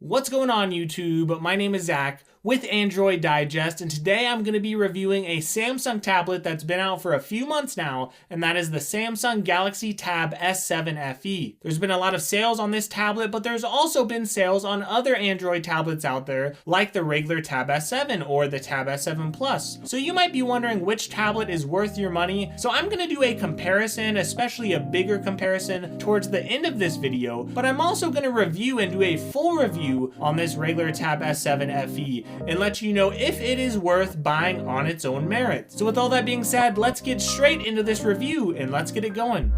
What's going on YouTube? My name is Zach with Android Digest, and today I'm going to be reviewing a Samsung tablet that's been out for a few months now, and that is the Samsung Galaxy Tab S7 FE. There's been a lot of sales on this tablet, but there's also been sales on other Android tablets out there, like the regular Tab S7 or the Tab S7 Plus. So you might be wondering which tablet is worth your money, so I'm going to do a comparison, especially a bigger comparison, towards the end of this video, but I'm also going to review and do a full review on this regular Tab S7 FE and let you know if it is worth buying on its own merit. So with all that being said, let's get straight into this review and let's get it going.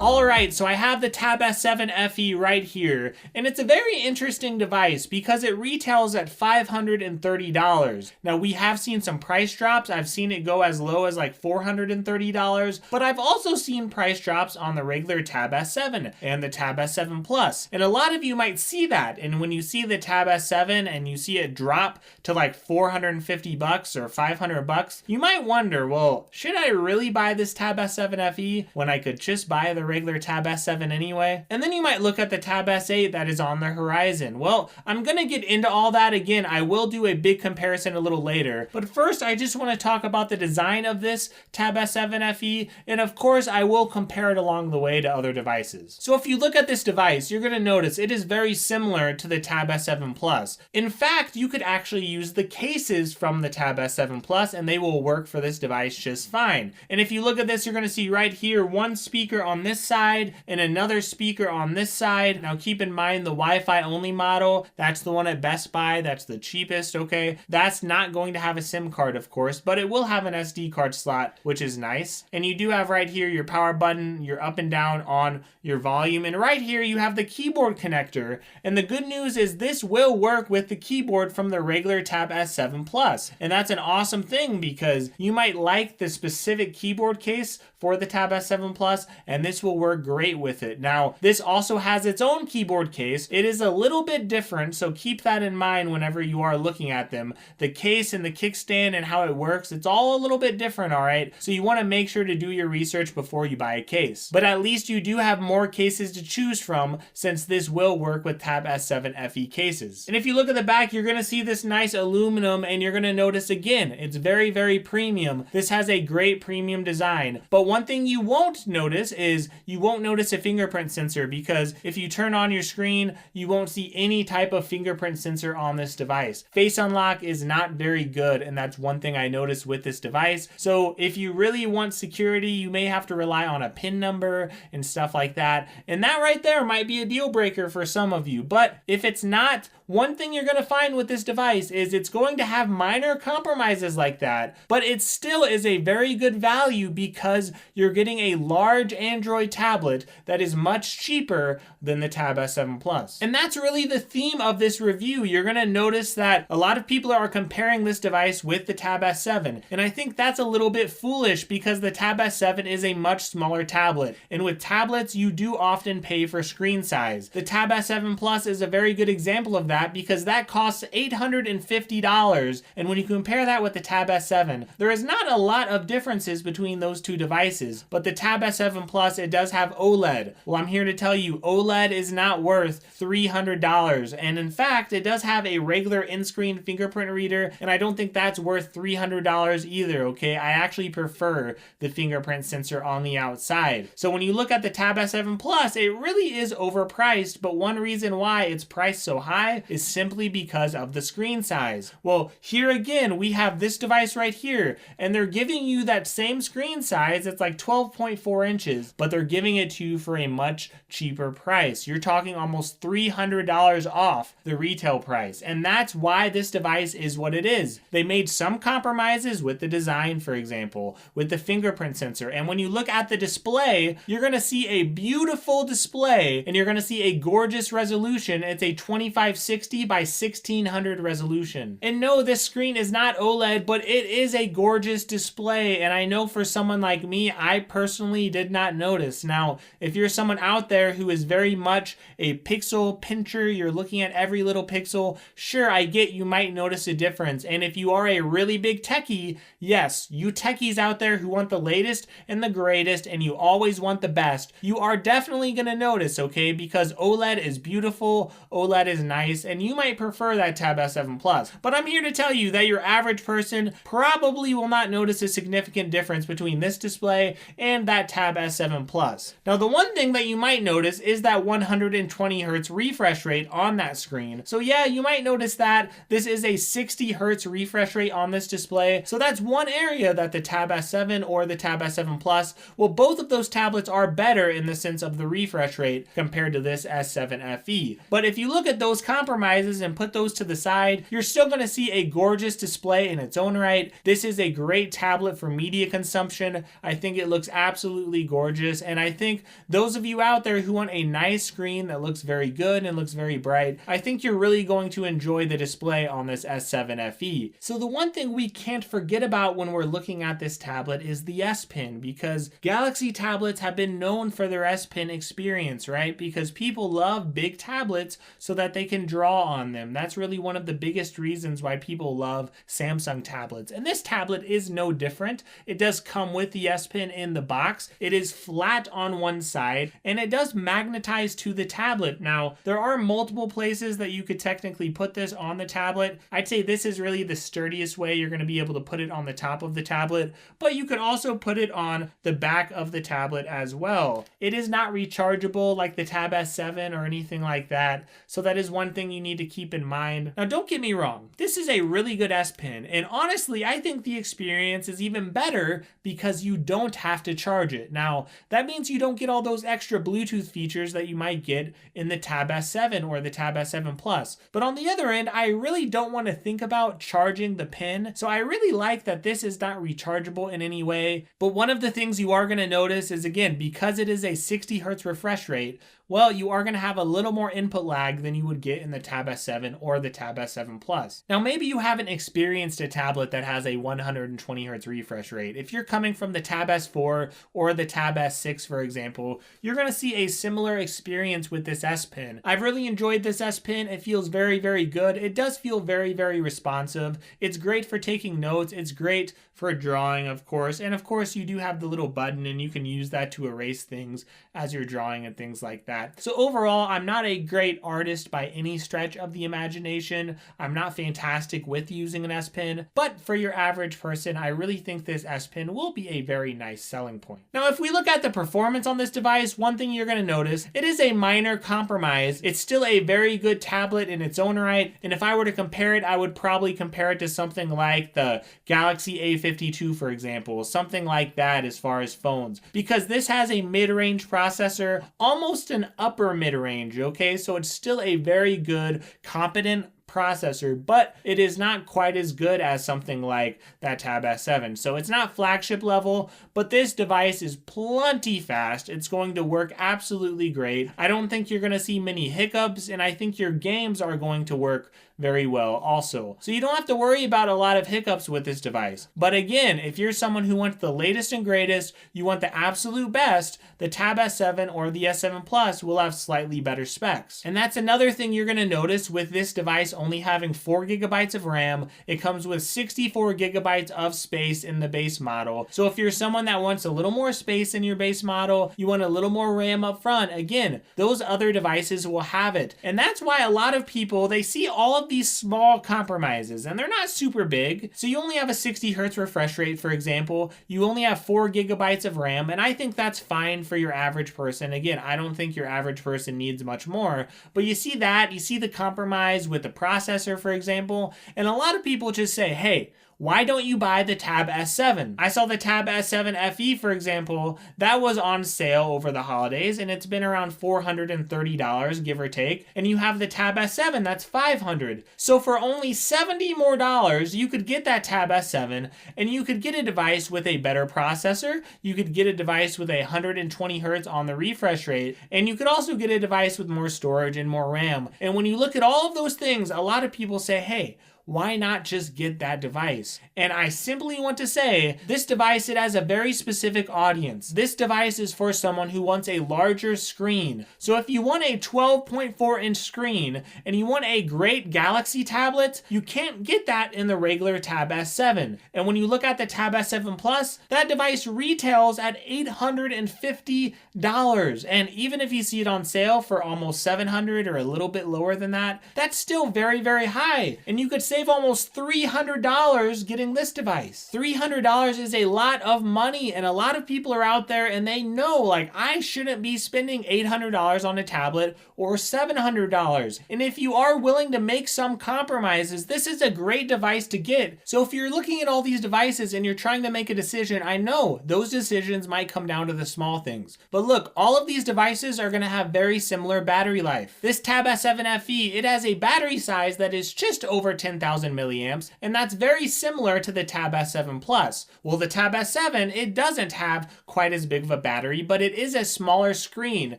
Alright, so I have the Tab S7 FE right here, and it's a very interesting device because it retails at $530. Now, we have seen some price drops. I've seen it go as low as like $430, but I've also seen price drops on the regular Tab S7 and the Tab S7 Plus. And a lot of you might see that, and when you see the Tab S7 and you see it drop to like 450 bucks or 500 bucks, you might wonder, well, should I really buy this Tab S7 FE when I could just buy the regular Tab S7 anyway? And then you might look at the Tab S8 that is on the horizon. Well, I'm gonna get into all that again. I will do a big comparison a little later, but first I just want to talk about the design of this Tab S7 FE, and of course I will compare it along the way to other devices. So if you look at this device, you're gonna notice it is very similar to the Tab S7 Plus. In fact, you could actually use the cases from the Tab S7 Plus and they will work for this device just fine. And if you look at this, you're gonna see right here one speaker on this side and another speaker on this side. Now keep in mind the Wi-Fi only model, that's the one at Best Buy, that's the cheapest, okay? That's not going to have a SIM card, of course, but it will have an SD card slot, which is nice. And you do have right here your power button, your up and down on your volume, and right here you have the keyboard connector. And the good news is this will work with the keyboard from the regular Tab S7 Plus. And that's an awesome thing because you might like the specific keyboard case for the Tab S7 Plus, and this will work great with it. Now, this also has its own keyboard case. It is a little bit different, so keep that in mind whenever you are looking at them. The case and the kickstand and how it works, it's all a little bit different, all right? So you want to make sure to do your research before you buy a case. But at least you do have more cases to choose from since this will work with Tab S7 FE cases. And if you look at the back, you're going to see this nice aluminum, and you're going to notice again, it's very, very premium. This has a great premium design. But one thing you won't notice is you won't notice a fingerprint sensor, because if you turn on your screen, you won't see any type of fingerprint sensor on this device. Face unlock is not very good, and that's one thing I noticed with this device. So if you really want security, you may have to rely on a PIN number and stuff like that. And that right there might be a deal breaker for some of you. But if it's not, one thing you're going to find with this device is it's going to have minor compromises like that, but it still is a very good value because you're getting a large Android tablet that is much cheaper than the Tab S7 Plus. And that's really the theme of this review. You're going to notice that a lot of people are comparing this device with the Tab S7, and I think that's a little bit foolish because the Tab S7 is a much smaller tablet, and with tablets you do often pay for screen size. The Tab S7 Plus is a very good example of that because that costs $850, and when you compare that with the Tab S7, there is not a lot of differences between those two devices. But the Tab S7 Plus, it does have OLED. Well, I'm here to tell you OLED is not worth $300, and in fact it does have a regular in-screen fingerprint reader, and I don't think that's worth $300 either, okay? I actually prefer the fingerprint sensor on the outside. So when you look at the Tab S7 Plus, it really is overpriced, but one reason why it's priced so high is simply because of the screen size. Well, here again, we have this device right here, and they're giving you that same screen size. It's like 12.4 inches, but they're giving it to you for a much cheaper price. You're talking almost $300 off the retail price, and that's why this device is what it is. They made some compromises with the design, for example, with the fingerprint sensor, and when you look at the display, you're going to see a beautiful display, and you're going to see a gorgeous resolution. It's a 2560 by 1600 resolution. And no, this screen is not OLED, but it is a gorgeous display, and I know for someone like me, I personally did not notice notice. Now, if you're someone out there who is very much a pixel pincher, you're looking at every little pixel, sure, I get you might notice a difference. And if you are a really big techie, yes, you techies out there who want the latest and the greatest and you always want the best, you are definitely going to notice, okay? Because OLED is beautiful, OLED is nice, and you might prefer that Tab S7 Plus. But I'm here to tell you that your average person probably will not notice a significant difference between this display and that Tab S7 Plus. Now, the one thing that you might notice is that 120 Hz refresh rate on that screen. So yeah, you might notice that this is a 60 Hz refresh rate on this display. So that's one area that the Tab S7 or the Tab S7 Plus, well, both of those tablets are better in the sense of the refresh rate compared to this S7 FE. But if you look at those compromises and put those to the side, you're still going to see a gorgeous display in its own right. This is a great tablet for media consumption. I think it looks absolutely gorgeous, and I think those of you out there who want a nice screen that looks very good and looks very bright, I think you're really going to enjoy the display on this S7 FE. So the one thing we can't forget about when we're looking at this tablet is the S Pen, because Galaxy tablets have been known for their S Pen experience, right? Because people love big tablets so that they can draw on them. That's really one of the biggest reasons why people love Samsung tablets. And this tablet is no different. It does come with the S Pen in the box. It is flat on one side and it does magnetize to the tablet. Now, there are multiple places that you could technically put this on the tablet. I'd say this is really the sturdiest way you're going to be able to put it on the top of the tablet, but you could also put it on the back of the tablet as well. It is not rechargeable like the Tab S7 or anything like that, so that is one thing you need to keep in mind. Now, don't get me wrong, this is a really good S Pen, and honestly, I think the experience is even better because you don't have to charge it. Now, that means you don't get all those extra Bluetooth features that you might get in the Tab S7 or the Tab S7 Plus. But on the other end, I really don't want to think about charging the pen, so I really like that this is not rechargeable in any way. But one of the things you are going to notice is, again, because it is a 60 Hz refresh rate, well, you are going to have a little more input lag than you would get in the Tab S7 or the Tab S7 Plus. Now, maybe you haven't experienced a tablet that has a 120 Hz refresh rate. If you're coming from the Tab S4 or the Tab S6, for example, you're going to see a similar experience with this S Pen. I've really enjoyed this S Pen. It feels very, very good. It does feel very, very responsive. It's great for taking notes. It's great for drawing, of course. And of course, you do have the little button and you can use that to erase things as you're drawing and things like that. So overall, I'm not a great artist by any stretch of the imagination. I'm not fantastic with using an S Pen, but for your average person, I really think this S Pen will be a very nice selling point. Now, if we look at the performance on this device, one thing you're going to notice, it is a minor compromise. It's still a very good tablet in its own right, and if I were to compare it, I would probably compare it to something like the Galaxy A52, for example, something like that as far as phones, because this has a mid-range processor, almost an upper mid-range, okay? So it's still a very good, competent processor, but it is not quite as good as something like that Tab S7. So it's not flagship level, but this device is plenty fast. It's going to work absolutely great. I don't think you're going to see many hiccups, and I think your games are going to work very well also. So you don't have to worry about a lot of hiccups with this device. But again, if you're someone who wants the latest and greatest, you want the absolute best, the Tab S7 or the S7 Plus will have slightly better specs. And that's another thing you're going to notice with this device only having 4 GB of RAM. It comes with 64 GB of space in the base model. So if you're someone that wants a little more space in your base model, you want a little more RAM up front, again, those other devices will have it. And that's why a lot of people, they see all of these small compromises and they're not super big. So you only have a 60 Hz refresh rate, for example. You only have 4 GB of RAM, and I think that's fine for your average person. Again, I don't think your average person needs much more, but you see that, you see the compromise with the processor, for example, and a lot of people just say, hey, why don't you buy the Tab S7? I saw the Tab S7 FE, for example, that was on sale over the holidays, and it's been around $430, give or take. And you have the Tab S7, that's $500. So for only $70 more, you could get that Tab S7, and you could get a device with a better processor. You could get a device with 120 Hz on the refresh rate, and you could also get a device with more storage and more RAM. And when you look at all of those things, a lot of people say, hey, why not just get that device? And I simply want to say, this device, it has a very specific audience. This device is for someone who wants a larger screen. So if you want a 12.4 inch screen and you want a great Galaxy tablet, you can't get that in the regular Tab S7. And when you look at the Tab S7 Plus, that device retails at $850. And even if you see it on sale for almost $700 or a little bit lower than that, that's still very, very high. And you could save almost $300 getting this device. $300 is a lot of money, and a lot of people are out there and they know, like, I shouldn't be spending $800 on a tablet or $700. And if you are willing to make some compromises, this is a great device to get. So if you're looking at all these devices and you're trying to make a decision, I know those decisions might come down to the small things. But look, all of these devices are going to have very similar battery life. This Tab S7 FE, it has a battery size that is just over 10,000 milliamps, and that's very similar to the Tab S7 Plus. Well, the Tab S7, it doesn't have quite as big of a battery, but it is a smaller screen.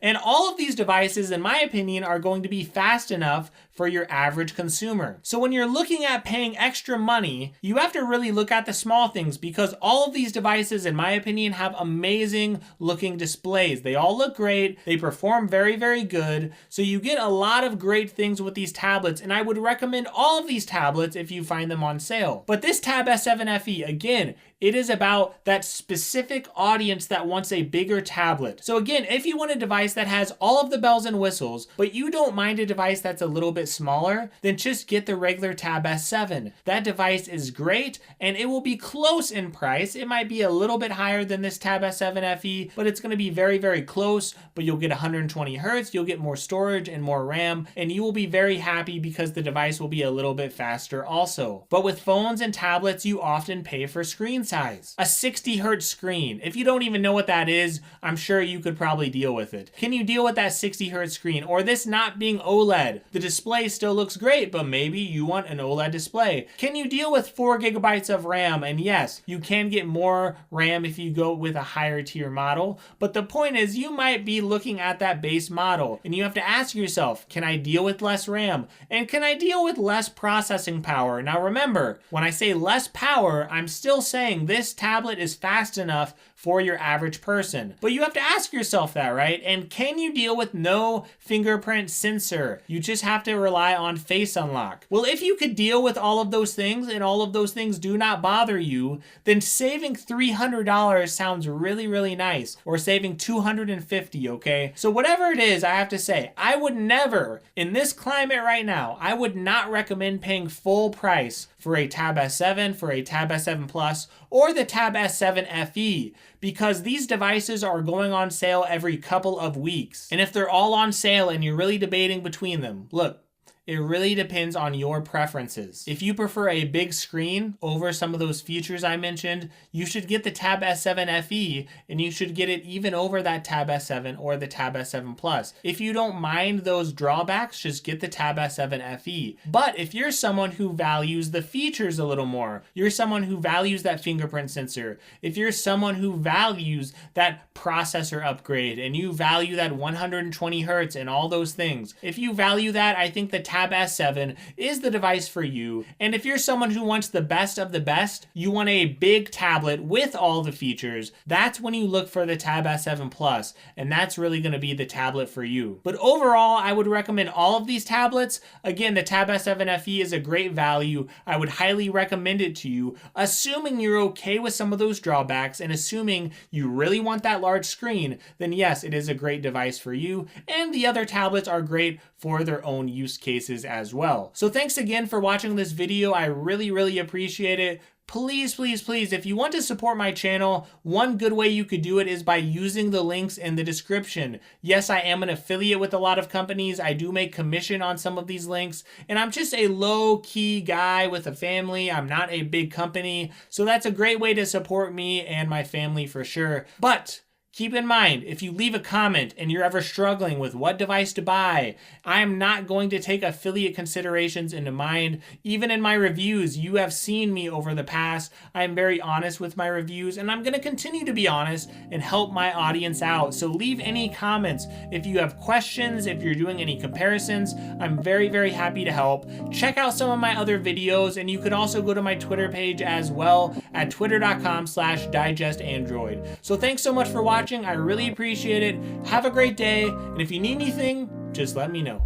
And all of these devices, in my opinion, are going to be fast enough for your average consumer. So when you're looking at paying extra money, you have to really look at the small things, because all of these devices, in my opinion, have amazing looking displays. They all look great. They perform very, very good. So you get a lot of great things with these tablets, and I would recommend all of these tablets if you find them on sale. But this Tab S7 FE, again, it is about that specific audience that wants a bigger tablet. So again, if you want a device that has all of the bells and whistles, but you don't mind a device that's a little bit smaller, then just get the regular Tab S7. That device is great, and it will be close in price. It might be a little bit higher than this Tab S7 FE, but it's going to be very, very close. But you'll get 120 Hertz, you'll get more storage and more RAM, and you will be very happy because the device will be a little bit faster also. But with phones and tablets, you often pay for screen size. A 60 Hertz screen. If you don't even know what that is, I'm sure you could probably deal with it. Can you deal with that 60 Hertz screen? Or this not being OLED? The display still looks great, but maybe you want an OLED display. Can you deal with 4 gigabytes of RAM? And yes, you can get more RAM if you go with a higher tier model, but the point is you might be looking at that base model and you have to ask yourself, can I deal with less RAM? And can I deal with less processing power? Now remember, when I say less power, I'm still saying this tablet is fast enough for your average person. But you have to ask yourself that, right? And can you deal with no fingerprint sensor? You just have to rely on Face Unlock. Well, if you could deal with all of those things and all of those things do not bother you, then saving $300 sounds really, really nice. Or saving $250, okay? So whatever it is, I have to say, I would never, in this climate right now, I would not recommend paying full price for a Tab S7, for a Tab S7 Plus, or the Tab S7 FE, because these devices are going on sale every couple of weeks. And if they're all on sale and you're really debating between them, look, it really depends on your preferences. If you prefer a big screen over some of those features I mentioned, you should get the Tab S7 FE, and you should get it even over that Tab S7 or the Tab S7 Plus. If you don't mind those drawbacks, just get the Tab S7 FE. But if you're someone who values the features a little more, you're someone who values that fingerprint sensor, if you're someone who values that processor upgrade, and you value that 120 Hertz and all those things, if you value that, I think the Tab S7 is the device for you. And if you're someone who wants the best of the best, you want a big tablet with all the features, that's when you look for the Tab S7 Plus, and that's really going to be the tablet for you. But overall, I would recommend all of these tablets. Again, the Tab S7 FE is a great value. I would highly recommend it to you, assuming you're okay with some of those drawbacks, and assuming you really want that large screen, then yes, it is a great device for you, and the other tablets are great for their own use cases as well. So thanks again for watching this video. I really, really appreciate it. Please, please, please, if you want to support my channel, one good way you could do it is by using the links in the description. Yes, I am an affiliate with a lot of companies. I do make commission on some of these links, and I'm just a low-key guy with a family. I'm not a big company, so that's a great way to support me and my family for sure. But Keep in mind, if you leave a comment and you're ever struggling with what device to buy, I am not going to take affiliate considerations into mind. Even in my reviews, you have seen me over the past. I am very honest with my reviews, and I'm going to continue to be honest and help my audience out. So leave any comments. If you have questions, if you're doing any comparisons, I'm very, very happy to help. Check out some of my other videos, and you could also go to my Twitter page as well at twitter.com/digestandroid. So thanks so much for watching. I really appreciate it. Have a great day, and if you need anything, just let me know.